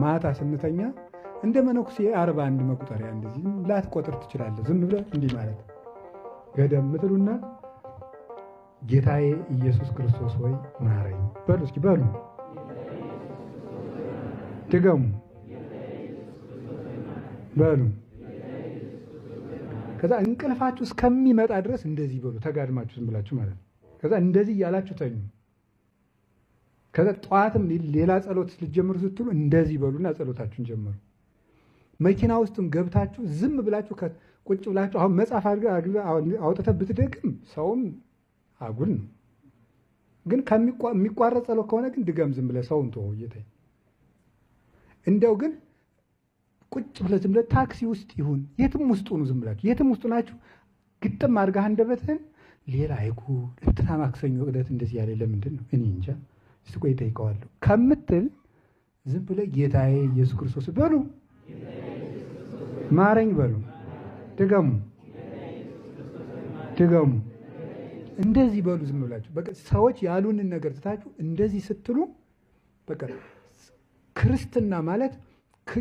ማታ ስንተኛ እንደ መነኩሴ 41 መቁጠሪያ እንደዚህ ላትቆጥር ትችላለህ። ዝም ብለህ እንዲህ ማለት ገደም ምትሉና ጌታዬ ኢየሱስ ክርስቶስ ሆይ ማረኝ በሉ። እስኪ በሉ ድገሙ በሉ። ከዛ እንቅልፋችሁ እስከሚመጣ ድረስ እንደዚህ በሉ። ተጋድማችሁ ዝም ብላችሁ ማለት ነው። ከዛ እንደዚህ እያላችሁ ተኙ። ከዛ ጠዋትም ሌላ ጸሎት ልትጀምሩ ስትሉ እንደዚህ በሉና ጸሎታችሁን ጀምሩ። መኪና ውስጥም ገብታችሁ ዝም ብላችሁ ቁጭ ብላችሁ አሁን መጽሐፍ አውጥተህ ብትደግም ሰውም አጉል ነው። ግን የሚቋረጥ ጸሎት ከሆነ ግን ድገም ዝም ብለህ ሰውን ተወው እየተኝ እንደው ግን ቁጭ ብለህ ዝም ብለህ ታክሲ ውስጥ ይሁን የትም ውስጥ ሁኑ ዝም ብላችሁ የትም ውስጥ ናችሁ ግጥም አድርገህ አንደበትህን ሌላ አይጉል እንትና ማክሰኞ ዕለት እንደዚህ ያለ ለምንድን ነው እኔ እንጃ እስቲ ቆይ እጠይቀዋለሁ ከምትል ዝም ብለህ ጌታዬ ኢየሱስ ክርስቶስ በሉ፣ ማረኝ በሉ፣ ድገሙ ድገሙ፣ እንደዚህ በሉ ዝም ብላችሁ። በቃ ሰዎች ያሉንን ነገር ትታችሁ እንደዚህ ስትሉ በቃ ክርስትና ማለት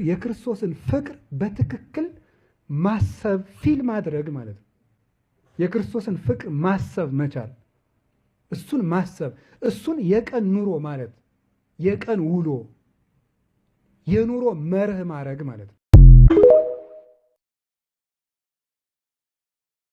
የክርስቶስን ፍቅር በትክክል ማሰብ ፊል ማድረግ ማለት ነው። የክርስቶስን ፍቅር ማሰብ መቻል፣ እሱን ማሰብ፣ እሱን የቀን ኑሮ ማለት የቀን ውሎ የኑሮ መርህ ማድረግ ማለት ነው።